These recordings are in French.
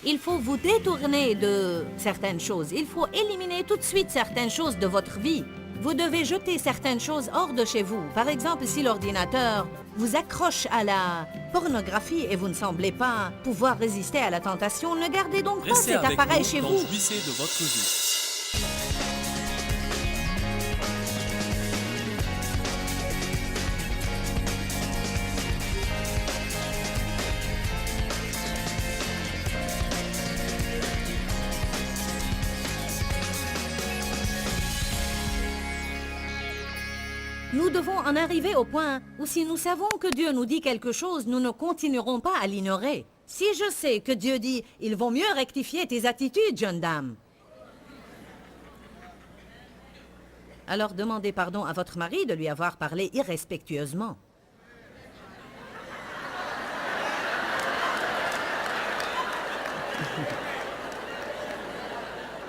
Il faut vous détourner de certaines choses. Il faut éliminer tout de suite certaines choses de votre vie. Vous devez jeter certaines choses hors de chez vous. Par exemple, si l'ordinateur vous accroche à la pornographie et vous ne semblez pas pouvoir résister à la tentation, ne gardez donc pas Restez cet avec appareil nous chez dans vous. Jouissez de votre vie. Nous devons en arriver au point où si nous savons que Dieu nous dit quelque chose, nous ne continuerons pas à l'ignorer. Si je sais que Dieu dit « Il vaut mieux rectifier tes attitudes, jeune dame », alors demandez pardon à votre mari de lui avoir parlé irrespectueusement.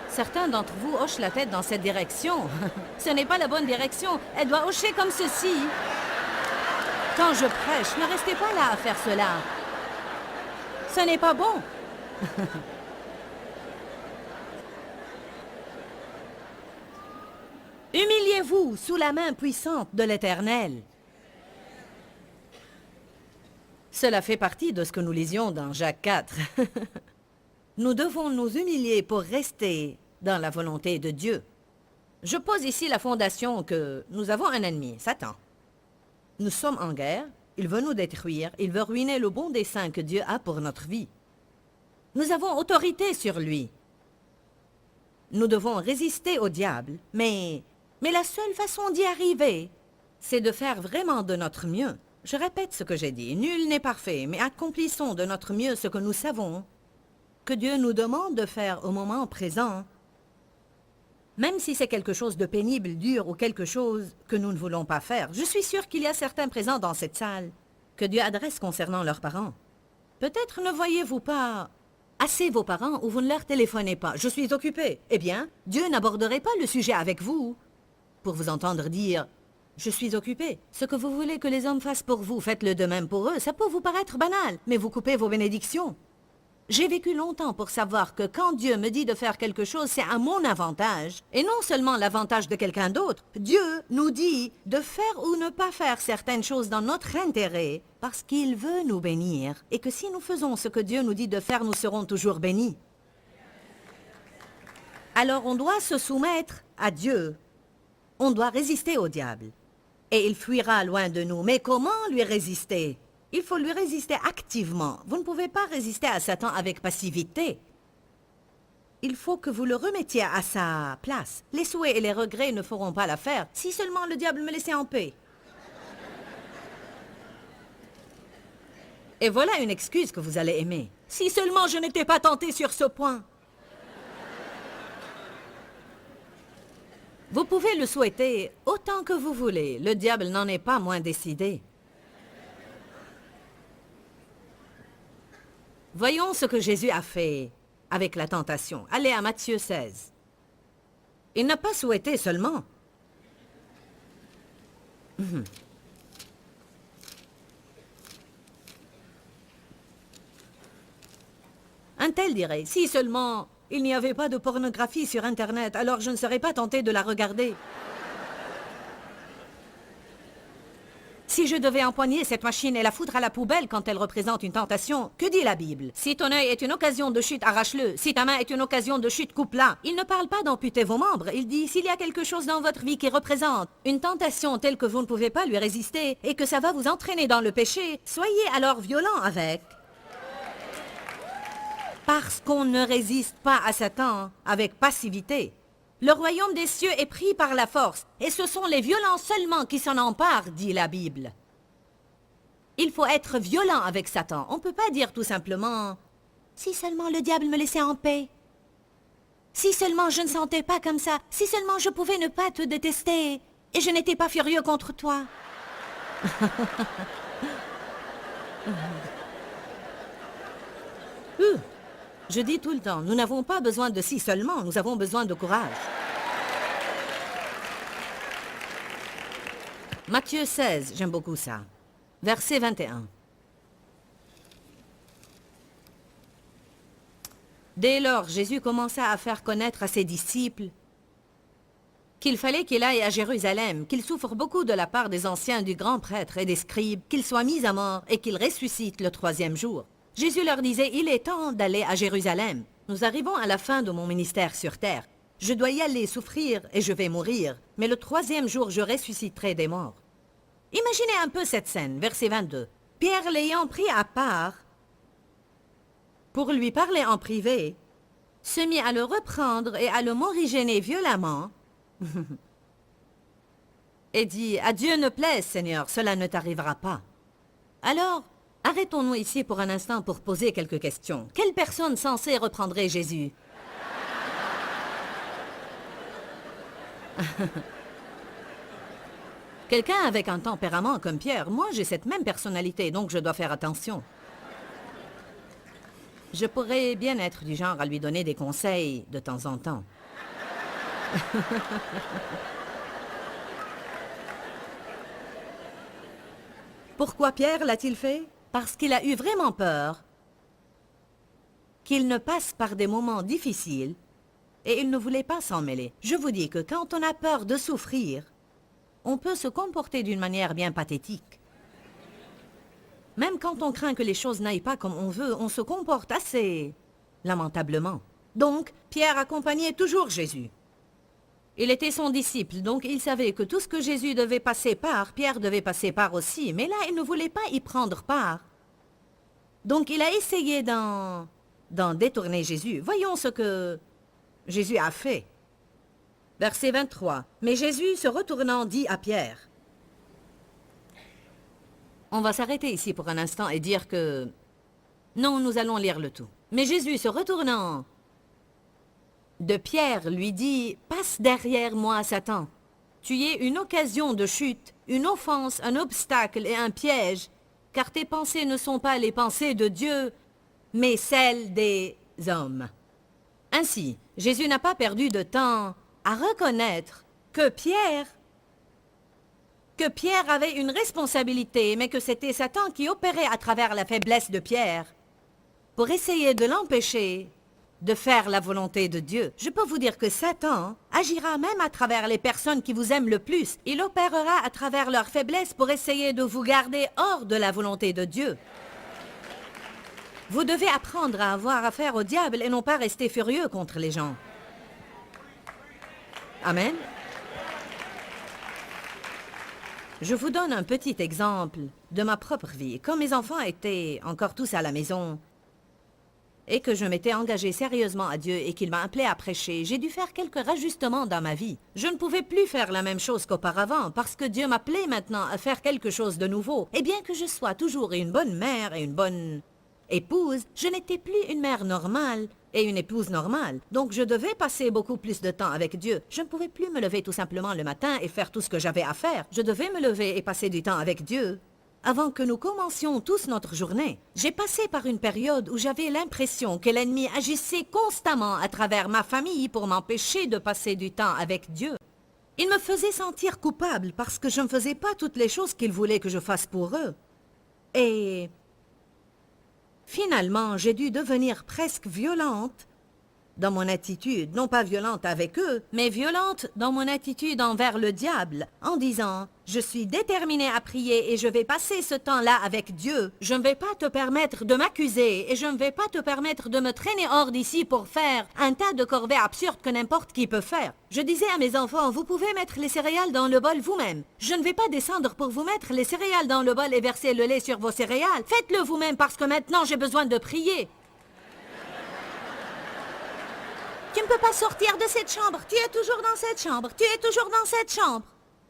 Certains d'entre vous hochent la tête dans cette direction. Ce n'est pas la bonne direction. Elle doit hocher comme ceci. Quand je prêche, ne restez pas là à faire cela. Ce n'est pas bon. Humiliez-vous sous la main puissante de l'Éternel. Cela fait partie de ce que nous lisions dans Jacques 4. Nous devons nous humilier pour rester dans la volonté de Dieu. Je pose ici la fondation que nous avons un ennemi, Satan. Nous sommes en guerre, il veut nous détruire, il veut ruiner le bon dessein que Dieu a pour notre vie. Nous avons autorité sur lui. Nous devons résister au diable, mais la seule façon d'y arriver, c'est de faire vraiment de notre mieux. Je répète ce que j'ai dit, nul n'est parfait, mais accomplissons de notre mieux ce que nous savons que Dieu nous demande de faire au moment présent. Même si c'est quelque chose de pénible, dur ou quelque chose que nous ne voulons pas faire, je suis sûre qu'il y a certains présents dans cette salle que Dieu adresse concernant leurs parents. Peut-être ne voyez-vous pas assez vos parents ou vous ne leur téléphonez pas. Je suis occupée. Eh bien, Dieu n'aborderait pas le sujet avec vous pour vous entendre dire « Je suis occupée ». Ce que vous voulez que les hommes fassent pour vous, faites-le de même pour eux. Ça peut vous paraître banal, mais vous coupez vos bénédictions. J'ai vécu longtemps pour savoir que quand Dieu me dit de faire quelque chose, c'est à mon avantage, et non seulement l'avantage de quelqu'un d'autre. Dieu nous dit de faire ou ne pas faire certaines choses dans notre intérêt, parce qu'il veut nous bénir, et que si nous faisons ce que Dieu nous dit de faire, nous serons toujours bénis. Alors on doit se soumettre à Dieu. On doit résister au diable, et il fuira loin de nous. Mais comment lui résister ? Il faut lui résister activement. Vous ne pouvez pas résister à Satan avec passivité. Il faut que vous le remettiez à sa place. Les souhaits et les regrets ne feront pas l'affaire. Si seulement le diable me laissait en paix. Et voilà une excuse que vous allez aimer. Si seulement je n'étais pas tenté sur ce point. Vous pouvez le souhaiter autant que vous voulez. Le diable n'en est pas moins décidé. Voyons ce que Jésus a fait avec la tentation. Allez à Matthieu 16. Il n'a pas souhaité seulement. Un tel dirait, si seulement il n'y avait pas de pornographie sur Internet, alors je ne serais pas tenté de la regarder. Si je devais empoigner cette machine et la foutre à la poubelle quand elle représente une tentation, que dit la Bible? Si ton œil est une occasion de chute, arrache-le. Si ta main est une occasion de chute, coupe-la. Il ne parle pas d'amputer vos membres. Il dit, s'il y a quelque chose dans votre vie qui représente une tentation telle que vous ne pouvez pas lui résister et que ça va vous entraîner dans le péché, soyez alors violent avec. Parce qu'on ne résiste pas à Satan avec passivité. Le royaume des cieux est pris par la force, et ce sont les violents seulement qui s'en emparent, dit la Bible. Il faut être violent avec Satan. On ne peut pas dire tout simplement « Si seulement le diable me laissait en paix. Si seulement je ne sentais pas comme ça. Si seulement je pouvais ne pas te détester. Et je n'étais pas furieux contre toi. » Je dis tout le temps, nous n'avons pas besoin de si seulement, nous avons besoin de courage. Matthieu 16, j'aime beaucoup ça. Verset 21. Dès lors, Jésus commença à faire connaître à ses disciples qu'il fallait qu'il aille à Jérusalem, qu'il souffre beaucoup de la part des anciens du grand prêtre et des scribes, qu'il soit mis à mort et qu'il ressuscite le troisième jour. Jésus leur disait, il est temps d'aller à Jérusalem. Nous arrivons à la fin de mon ministère sur terre. Je dois y aller souffrir et je vais mourir, mais le troisième jour je ressusciterai des morts. Imaginez un peu cette scène, verset 22. Pierre l'ayant pris à part, pour lui parler en privé, se mit à le reprendre et à le morigéner violemment, et dit, « À Dieu ne plaise, Seigneur, cela ne t'arrivera pas. » Alors, arrêtons-nous ici pour un instant pour poser quelques questions. Quelle personne censée reprendrait Jésus? Quelqu'un avec un tempérament comme Pierre. Moi, j'ai cette même personnalité, donc je dois faire attention. Je pourrais bien être du genre à lui donner des conseils de temps en temps. Pourquoi Pierre l'a-t-il fait? Parce qu'il a eu vraiment peur qu'il ne passe par des moments difficiles et il ne voulait pas s'en mêler. Je vous dis que quand on a peur de souffrir, on peut se comporter d'une manière bien pathétique. Même quand on craint que les choses n'aillent pas comme on veut, on se comporte assez lamentablement. Donc, Pierre accompagnait toujours Jésus. Il était son disciple, donc il savait que tout ce que Jésus devait passer par, Pierre devait passer par aussi. Mais là, il ne voulait pas y prendre part. Donc il a essayé d'en détourner Jésus. Voyons ce que Jésus a fait. Verset 23. Mais Jésus, se retournant, dit à Pierre. On va s'arrêter ici pour un instant et dire que... Non, nous allons lire le tout. Mais Jésus, se retournant de Pierre, lui dit, « Passe derrière moi, Satan. Tu es une occasion de chute, une offense, un obstacle et un piège, car tes pensées ne sont pas les pensées de Dieu, mais celles des hommes. » Ainsi, Jésus n'a pas perdu de temps à reconnaître que Pierre avait une responsabilité, mais que c'était Satan qui opérait à travers la faiblesse de Pierre pour essayer de l'empêcher de faire la volonté de Dieu. Je peux vous dire que Satan agira même à travers les personnes qui vous aiment le plus. Il opérera à travers leur faiblesse pour essayer de vous garder hors de la volonté de Dieu. Vous devez apprendre à avoir affaire au diable et non pas rester furieux contre les gens. Amen. Je vous donne un petit exemple de ma propre vie. Quand mes enfants étaient encore tous à la maison et que je m'étais engagée sérieusement à Dieu et qu'il m'a appelé à prêcher, j'ai dû faire quelques rajustements dans ma vie. Je ne pouvais plus faire la même chose qu'auparavant parce que Dieu m'appelait maintenant à faire quelque chose de nouveau. Et bien que je sois toujours une bonne mère et une bonne épouse, je n'étais plus une mère normale et une épouse normale. Donc je devais passer beaucoup plus de temps avec Dieu. Je ne pouvais plus me lever tout simplement le matin et faire tout ce que j'avais à faire. Je devais me lever et passer du temps avec Dieu avant que nous commencions tous notre journée. J'ai passé par une période où j'avais l'impression que l'ennemi agissait constamment à travers ma famille pour m'empêcher de passer du temps avec Dieu. Il me faisait sentir coupable parce que je ne faisais pas toutes les choses qu'il voulait que je fasse pour eux. Et finalement, j'ai dû devenir presque violente dans mon attitude, non pas violente avec eux, mais violente dans mon attitude envers le diable, en disant « Je suis déterminée à prier et je vais passer ce temps-là avec Dieu. Je ne vais pas te permettre de m'accuser et je ne vais pas te permettre de me traîner hors d'ici pour faire un tas de corvées absurdes que n'importe qui peut faire. » Je disais à mes enfants « Vous pouvez mettre les céréales dans le bol vous-même. Je ne vais pas descendre pour vous mettre les céréales dans le bol et verser le lait sur vos céréales. Faites-le vous-même parce que maintenant j'ai besoin de prier. » Tu ne peux pas sortir de cette chambre. Tu es toujours dans cette chambre. Tu es toujours dans cette chambre.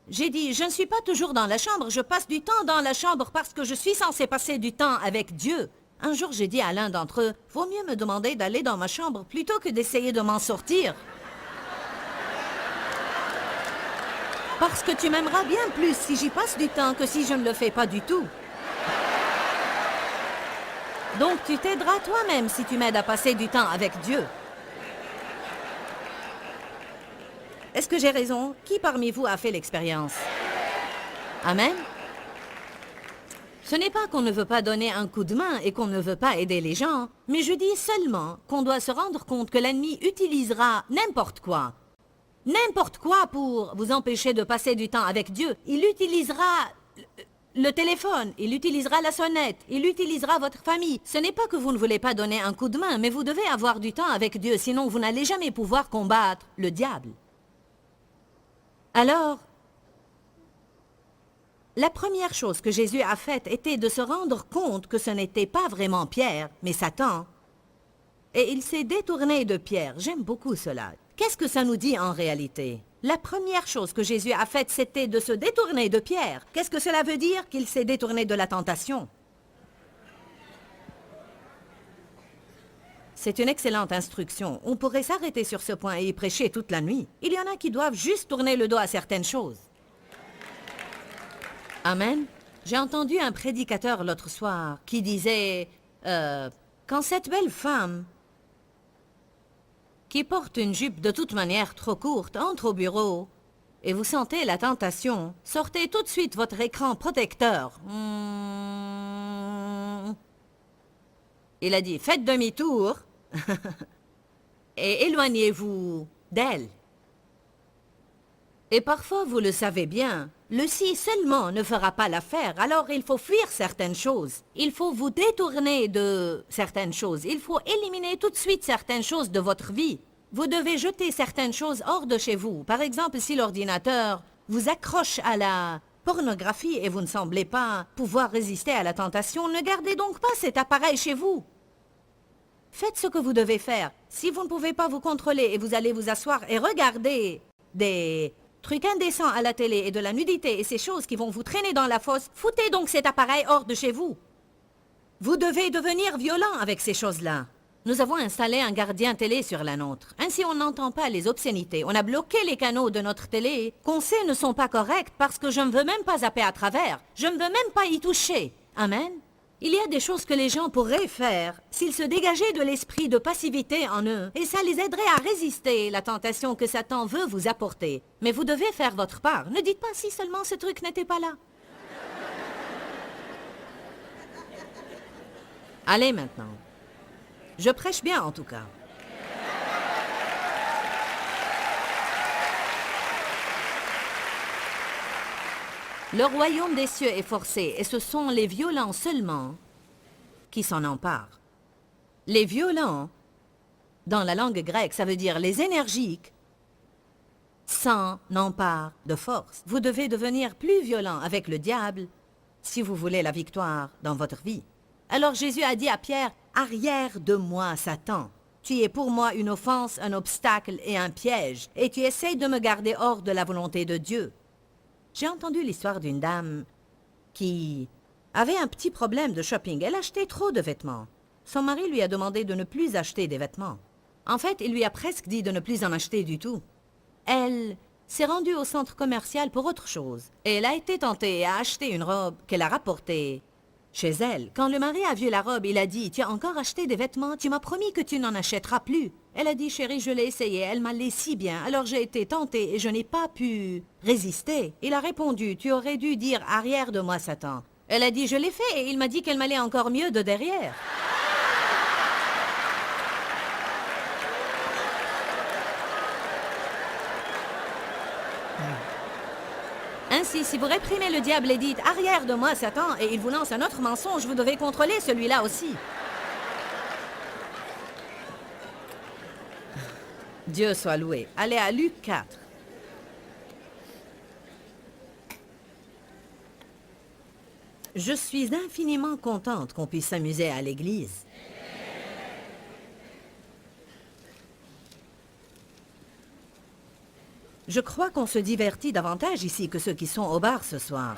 J'ai dit, je ne suis pas toujours dans la chambre. Je passe du temps dans la chambre parce que je suis censée passer du temps avec Dieu. Un jour, j'ai dit à l'un d'entre eux, vaut mieux me demander d'aller dans ma chambre plutôt que d'essayer de m'en sortir. Parce que tu m'aimeras bien plus si j'y passe du temps que si je ne le fais pas du tout. Donc, tu t'aideras toi-même si tu m'aides à passer du temps avec Dieu. Est-ce que j'ai raison? Qui parmi vous a fait l'expérience? Amen? Ce n'est pas qu'on ne veut pas donner un coup de main et qu'on ne veut pas aider les gens, mais je dis seulement qu'on doit se rendre compte que l'ennemi utilisera n'importe quoi. N'importe quoi pour vous empêcher de passer du temps avec Dieu. Il utilisera le téléphone, il utilisera la sonnette, il utilisera votre famille. Ce n'est pas que vous ne voulez pas donner un coup de main, mais vous devez avoir du temps avec Dieu, sinon vous n'allez jamais pouvoir combattre le diable. Alors, la première chose que Jésus a faite était de se rendre compte que ce n'était pas vraiment Pierre, mais Satan. Et il s'est détourné de Pierre. J'aime beaucoup cela. Qu'est-ce que ça nous dit en réalité? La première chose que Jésus a faite, c'était de se détourner de Pierre. Qu'est-ce que cela veut dire? Qu'il s'est détourné de la tentation. C'est une excellente instruction. On pourrait s'arrêter sur ce point et y prêcher toute la nuit. Il y en a qui doivent juste tourner le dos à certaines choses. Amen. J'ai entendu un prédicateur l'autre soir qui disait quand cette belle femme qui porte une jupe de toute manière trop courte entre au bureau et vous sentez la tentation, sortez tout de suite votre écran protecteur. Il a dit, faites demi-tour et éloignez-vous d'elle. Et parfois, vous le savez bien, le si seulement ne fera pas l'affaire, alors il faut fuir certaines choses. Il faut vous détourner de certaines choses. Il faut éliminer tout de suite certaines choses de votre vie. Vous devez jeter certaines choses hors de chez vous. Par exemple, si l'ordinateur vous accroche à la pornographie et vous ne semblez pas pouvoir résister à la tentation, ne gardez donc pas cet appareil chez vous. Faites ce que vous devez faire. Si vous ne pouvez pas vous contrôler et vous allez vous asseoir et regarder des trucs indécents à la télé et de la nudité et ces choses qui vont vous traîner dans la fosse, foutez donc cet appareil hors de chez vous. Vous devez devenir violent avec ces choses-là. Nous avons installé un gardien télé sur la nôtre. Ainsi, on n'entend pas les obscénités. On a bloqué les canaux de notre télé qu'on sait ne sont pas corrects parce que je ne veux même pas zapper à travers. Je ne veux même pas y toucher. Amen. Il y a des choses que les gens pourraient faire s'ils se dégageaient de l'esprit de passivité en eux, et ça les aiderait à résister la tentation que Satan veut vous apporter. Mais vous devez faire votre part. Ne dites pas si seulement ce truc n'était pas là. Allez maintenant. Je prêche bien en tout cas. Le royaume des cieux est forcé, et ce sont les violents seulement qui s'en emparent. Les violents, dans la langue grecque, ça veut dire les énergiques, s'en emparent de force. Vous devez devenir plus violent avec le diable si vous voulez la victoire dans votre vie. Alors Jésus a dit à Pierre, « Arrière de moi, Satan. Tu es pour moi une offense, un obstacle et un piège, et tu essaies de me garder hors de la volonté de Dieu. » J'ai entendu l'histoire d'une dame qui avait un petit problème de shopping. Elle achetait trop de vêtements. Son mari lui a demandé de ne plus acheter des vêtements. En fait, il lui a presque dit de ne plus en acheter du tout. Elle s'est rendue au centre commercial pour autre chose. Et elle a été tentée à acheter une robe qu'elle a rapportée chez elle. Quand le mari a vu la robe, il a dit « Tu as encore acheté des vêtements? Tu m'as promis que tu n'en achèteras plus. » Elle a dit « Chérie, je l'ai essayé, elle m'allait si bien. Alors j'ai été tentée et je n'ai pas pu résister. » Il a répondu « Tu aurais dû dire « Arrière de moi, Satan. » Elle a dit « Je l'ai fait et il m'a dit qu'elle m'allait encore mieux de derrière. » Ainsi, si vous réprimez le diable et dites « Arrière de moi, Satan » et il vous lance un autre mensonge, vous devez contrôler celui-là aussi. Dieu soit loué. Allez à Luc 4. Je suis infiniment contente qu'on puisse s'amuser à l'église. Je crois qu'on se divertit davantage ici que ceux qui sont au bar ce soir.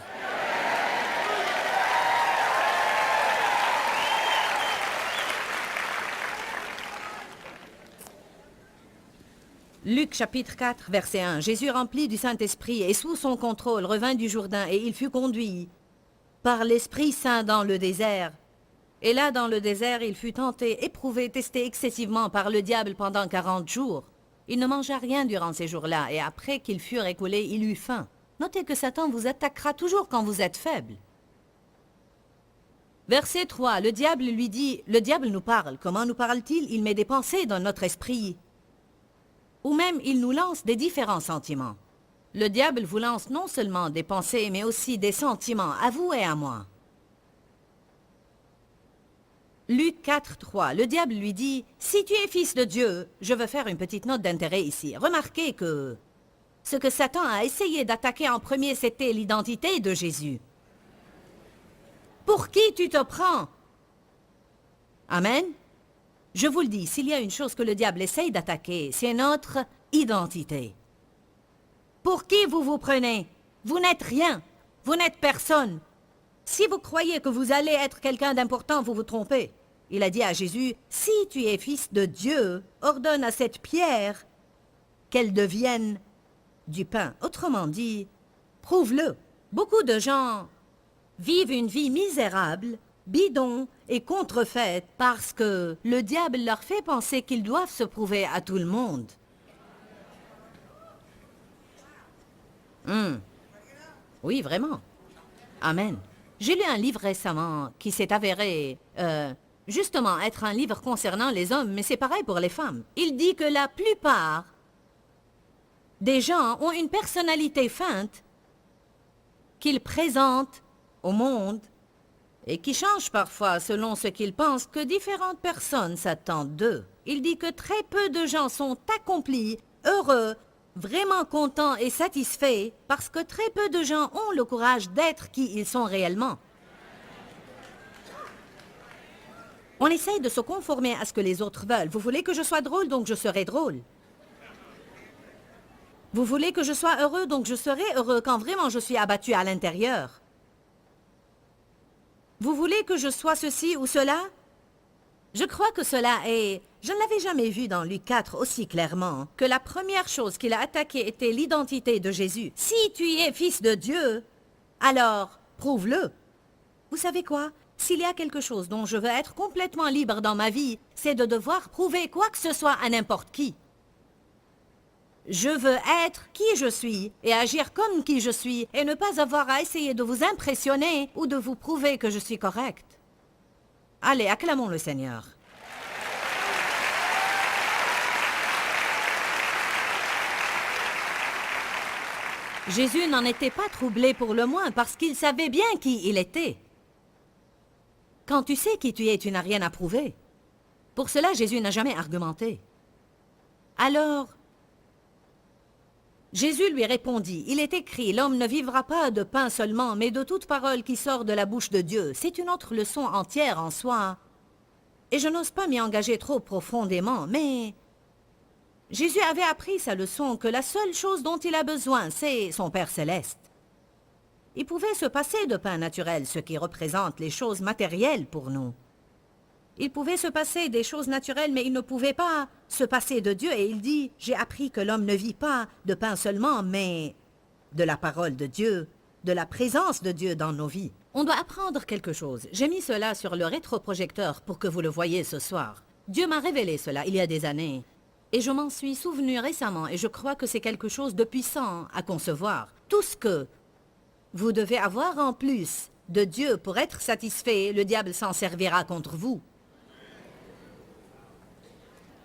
Luc chapitre 4, verset 1. Jésus rempli du Saint-Esprit et sous son contrôle revint du Jourdain et il fut conduit par l'Esprit Saint dans le désert. Et là, dans le désert, il fut tenté, éprouvé, testé excessivement par le diable pendant 40 jours. Il ne mangea rien durant ces jours-là, et après qu'ils furent écoulés, il eut faim. Notez que Satan vous attaquera toujours quand vous êtes faible. Verset 3, le diable lui dit, le diable nous parle. Comment nous parle-t-il? Il met des pensées dans notre esprit. Ou même il nous lance des différents sentiments. Le diable vous lance non seulement des pensées, mais aussi des sentiments, à vous et à moi. Luc 4, 3, le diable lui dit, « Si tu es fils de Dieu, je veux faire une petite note d'intérêt ici. Remarquez que ce que Satan a essayé d'attaquer en premier, c'était l'identité de Jésus. Pour qui tu te prends? Amen. Je vous le dis, s'il y a une chose que le diable essaye d'attaquer, c'est notre identité. Pour qui vous vous prenez? Vous n'êtes rien. Vous n'êtes personne. Si vous croyez que vous allez être quelqu'un d'important, vous vous trompez. Il a dit à Jésus, « Si tu es fils de Dieu, ordonne à cette pierre qu'elle devienne du pain. » Autrement dit, prouve-le. Beaucoup de gens vivent une vie misérable, bidon et contrefaite parce que le diable leur fait penser qu'ils doivent se prouver à tout le monde. Oui, vraiment. Amen. J'ai lu un livre récemment qui s'est avéré, justement, être un livre concernant les hommes, mais c'est pareil pour les femmes. Il dit que la plupart des gens ont une personnalité feinte qu'ils présentent au monde et qui change parfois selon ce qu'ils pensent que différentes personnes s'attendent d'eux. Il dit que très peu de gens sont accomplis, heureux, vraiment contents et satisfaits parce que très peu de gens ont le courage d'être qui ils sont réellement. On essaye de se conformer à ce que les autres veulent. Vous voulez que je sois drôle, donc je serai drôle. Vous voulez que je sois heureux, donc je serai heureux quand vraiment je suis abattu à l'intérieur. Vous voulez que je sois ceci ou cela? Je crois que cela est... Je ne l'avais jamais vu dans Luc 4 aussi clairement, que la première chose qu'il a attaquée était l'identité de Jésus. Si tu es fils de Dieu, alors prouve-le. Vous savez quoi? S'il y a quelque chose dont je veux être complètement libre dans ma vie, c'est de devoir prouver quoi que ce soit à n'importe qui. Je veux être qui je suis et agir comme qui je suis et ne pas avoir à essayer de vous impressionner ou de vous prouver que je suis correct. Allez, acclamons le Seigneur. Jésus n'en était pas troublé pour le moins parce qu'il savait bien qui il était. Quand tu sais qui tu es, tu n'as rien à prouver. Pour cela, Jésus n'a jamais argumenté. Alors, Jésus lui répondit, « Il est écrit, l'homme ne vivra pas de pain seulement, mais de toute parole qui sort de la bouche de Dieu. » C'est une autre leçon entière en soi. Et je n'ose pas m'y engager trop profondément, mais Jésus avait appris sa leçon que la seule chose dont il a besoin, c'est son Père céleste. Il pouvait se passer de pain naturel, ce qui représente les choses matérielles pour nous. Il pouvait se passer des choses naturelles, mais il ne pouvait pas se passer de Dieu. Et il dit, j'ai appris que l'homme ne vit pas de pain seulement, mais de la parole de Dieu, de la présence de Dieu dans nos vies. On doit apprendre quelque chose. J'ai mis cela sur le rétroprojecteur pour que vous le voyiez ce soir. Dieu m'a révélé cela il y a des années. Et je m'en suis souvenu récemment, et je crois que c'est quelque chose de puissant à concevoir. Tout ce que vous devez avoir en plus de Dieu pour être satisfait, le diable s'en servira contre vous.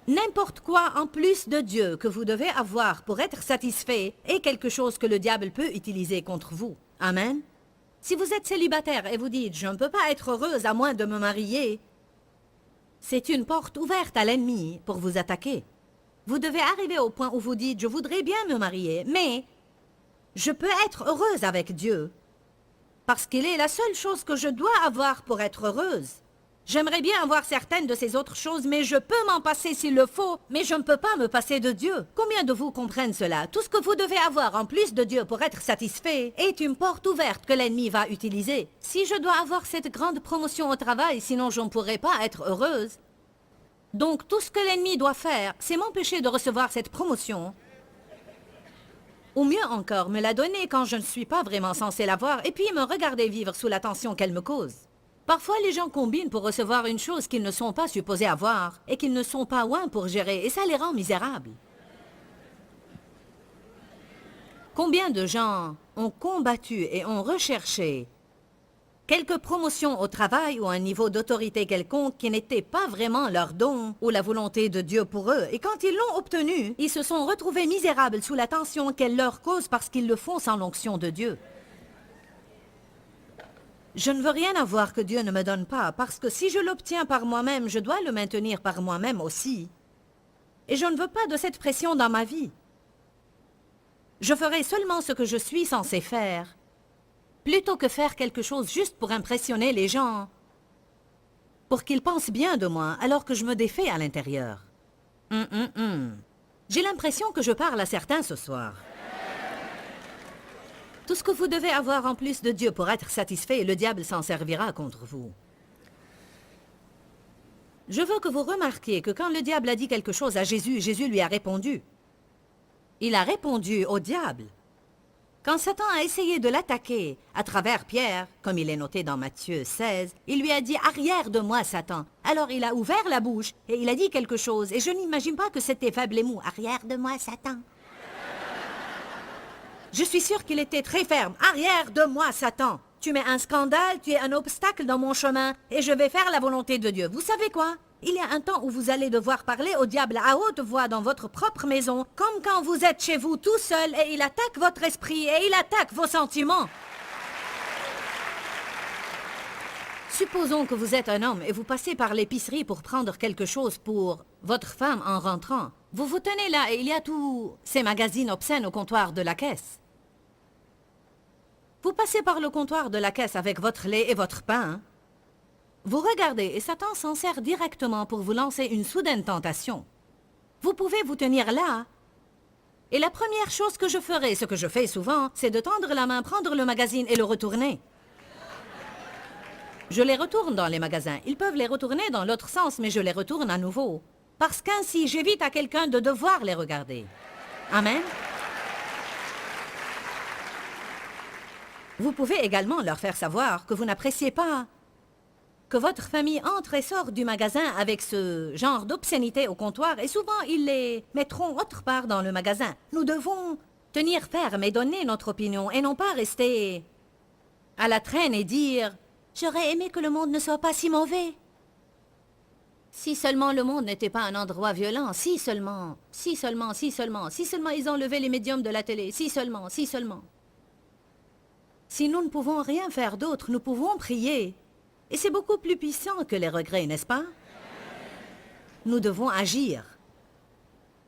N'importe quoi en plus de Dieu que vous devez avoir pour être satisfait est quelque chose que le diable peut utiliser contre vous. Amen. Si vous êtes célibataire et vous dites « Je ne peux pas être heureuse à moins de me marier », c'est une porte ouverte à l'ennemi pour vous attaquer. Vous devez arriver au point où vous dites « Je voudrais bien me marier, mais je peux être heureuse avec Dieu parce qu'il est la seule chose que je dois avoir pour être heureuse. » J'aimerais bien avoir certaines de ces autres choses, mais je peux m'en passer s'il le faut, mais je ne peux pas me passer de Dieu. Combien de vous comprennent cela? Tout ce que vous devez avoir en plus de Dieu pour être satisfait est une porte ouverte que l'ennemi va utiliser. Si je dois avoir cette grande promotion au travail, sinon je ne pourrai pas être heureuse. Donc tout ce que l'ennemi doit faire, c'est m'empêcher de recevoir cette promotion. Ou mieux encore, me la donner quand je ne suis pas vraiment censé l'avoir, et puis me regarder vivre sous la tension qu'elle me cause. Parfois, les gens combinent pour recevoir une chose qu'ils ne sont pas supposés avoir et qu'ils ne sont pas ouins pour gérer, et ça les rend misérables. Combien de gens ont combattu et ont recherché Quelques promotions au travail ou un niveau d'autorité quelconque qui n'était pas vraiment leur don ou la volonté de Dieu pour eux. Et quand ils l'ont obtenu, ils se sont retrouvés misérables sous la tension qu'elle leur cause parce qu'ils le font sans l'onction de Dieu. Je ne veux rien avoir que Dieu ne me donne pas, parce que si je l'obtiens par moi-même, je dois le maintenir par moi-même aussi. Et je ne veux pas de cette pression dans ma vie. Je ferai seulement ce que je suis censé faire, plutôt que faire quelque chose juste pour impressionner les gens, pour qu'ils pensent bien de moi, alors que je me défais à l'intérieur. J'ai l'impression que je parle à certains ce soir. Tout ce que vous devez avoir en plus de Dieu pour être satisfait, le diable s'en servira contre vous. Je veux que vous remarquiez que quand le diable a dit quelque chose à Jésus, Jésus lui a répondu. Il a répondu au diable. Quand Satan a essayé de l'attaquer à travers Pierre, comme il est noté dans Matthieu 16, il lui a dit « Arrière de moi, Satan ». Alors il a ouvert la bouche et il a dit quelque chose, et je n'imagine pas que c'était faible et mou. « Arrière de moi, Satan ». Je suis sûre qu'il était très ferme. « Arrière de moi, Satan ! Tu mets un scandale, tu es un obstacle dans mon chemin, et je vais faire la volonté de Dieu. » Vous savez quoi? Il y a un temps où vous allez devoir parler au diable à haute voix dans votre propre maison, comme quand vous êtes chez vous tout seul et il attaque votre esprit et il attaque vos sentiments. Supposons que vous êtes un homme et vous passez par l'épicerie pour prendre quelque chose pour votre femme en rentrant. Vous vous tenez là et il y a tous ces magazines obscènes au comptoir de la caisse. Vous passez par le comptoir de la caisse avec votre lait et votre pain. Vous regardez et Satan s'en sert directement pour vous lancer une soudaine tentation. Vous pouvez vous tenir là. Et la première chose que je ferai, ce que je fais souvent, c'est de tendre la main, prendre le magazine et le retourner. Je les retourne dans les magasins. Ils peuvent les retourner dans l'autre sens, mais je les retourne à nouveau. Parce qu'ainsi, j'évite à quelqu'un de devoir les regarder. Amen. Vous pouvez également leur faire savoir que vous n'appréciez pas que votre famille entre et sort du magasin avec ce genre d'obscénité au comptoir et souvent ils les mettront autre part dans le magasin. Nous devons tenir ferme et donner notre opinion et non pas rester à la traîne et dire « J'aurais aimé que le monde ne soit pas si mauvais. Si seulement le monde n'était pas un endroit violent, si seulement ils enlevaient les médiums de la télé, si seulement. Si nous ne pouvons rien faire d'autre, nous pouvons prier. Et c'est beaucoup plus puissant que les regrets, n'est-ce pas? Nous devons agir.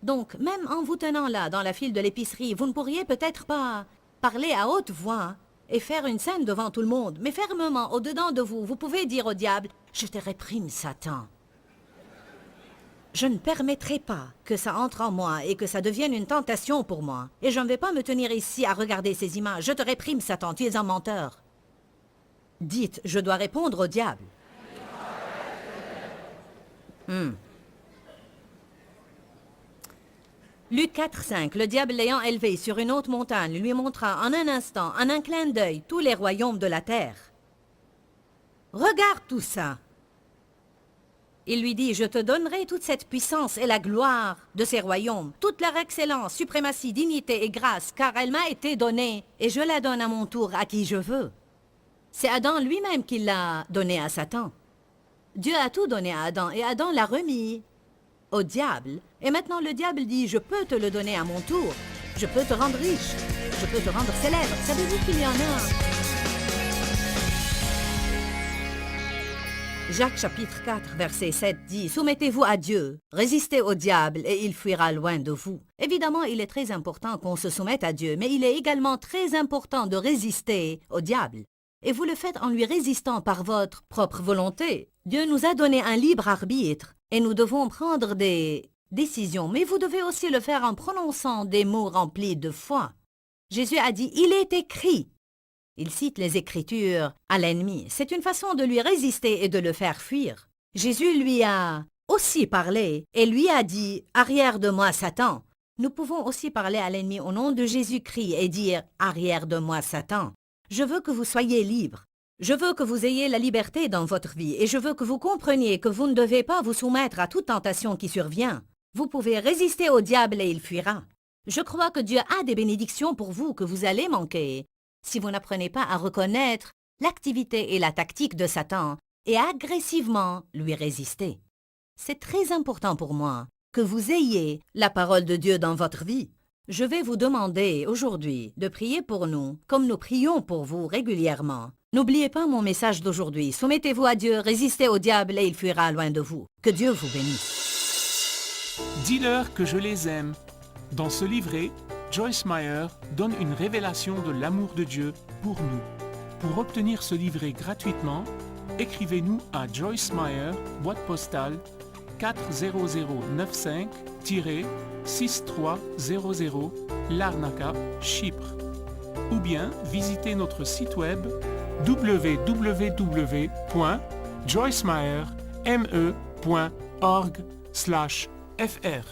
Donc, même en vous tenant là, dans la file de l'épicerie, vous ne pourriez peut-être pas parler à haute voix et faire une scène devant tout le monde, mais fermement, au-dedans de vous, vous pouvez dire au diable, « Je te réprime, Satan. Je ne permettrai pas que ça entre en moi et que ça devienne une tentation pour moi. Et je ne vais pas me tenir ici à regarder ces images. Je te réprime, Satan, tu es un menteur. » Dites, je dois répondre au diable. Luc 4,5, le diable l'ayant élevé sur une haute montagne, lui montra en un instant, en un clin d'œil, tous les royaumes de la terre. Regarde tout ça. Il lui dit, je te donnerai toute cette puissance et la gloire de ces royaumes, toute leur excellence, suprématie, dignité et grâce, car elle m'a été donnée, et je la donne à mon tour à qui je veux. C'est Adam lui-même qui l'a donné à Satan. Dieu a tout donné à Adam, et Adam l'a remis au diable. Et maintenant le diable dit, je peux te le donner à mon tour. Je peux te rendre riche. Je peux te rendre célèbre. Savez-vous qu'il y en a? Jacques chapitre 4, verset 7 dit, « Soumettez-vous à Dieu, résistez au diable et il fuira loin de vous. » Évidemment, il est très important qu'on se soumette à Dieu, mais il est également très important de résister au diable. Et vous le faites en lui résistant par votre propre volonté. Dieu nous a donné un libre arbitre et nous devons prendre des décisions, mais vous devez aussi le faire en prononçant des mots remplis de foi. Jésus a dit, « Il est écrit ». Il cite les Écritures à l'ennemi. C'est une façon de lui résister et de le faire fuir. Jésus lui a aussi parlé et lui a dit, « Arrière de moi, Satan ». Nous pouvons aussi parler à l'ennemi au nom de Jésus-Christ et dire, « Arrière de moi, Satan ». Je veux que vous soyez libres. Je veux que vous ayez la liberté dans votre vie et je veux que vous compreniez que vous ne devez pas vous soumettre à toute tentation qui survient. Vous pouvez résister au diable et il fuira. Je crois que Dieu a des bénédictions pour vous que vous allez manquer si vous n'apprenez pas à reconnaître l'activité et la tactique de Satan et agressivement lui résister. C'est très important pour moi que vous ayez la parole de Dieu dans votre vie. Je vais vous demander aujourd'hui de prier pour nous, comme nous prions pour vous régulièrement. N'oubliez pas mon message d'aujourd'hui. Soumettez-vous à Dieu, résistez au diable et il fuira loin de vous. Que Dieu vous bénisse. Dis-leur que je les aime. Dans ce livret, Joyce Meyer donne une révélation de l'amour de Dieu pour nous. Pour obtenir ce livret gratuitement, écrivez-nous à Joyce Meyer, boîte postale 40095-6300 Larnaca, Chypre. Ou bien visitez notre site web www.joycemeyer.org/fr.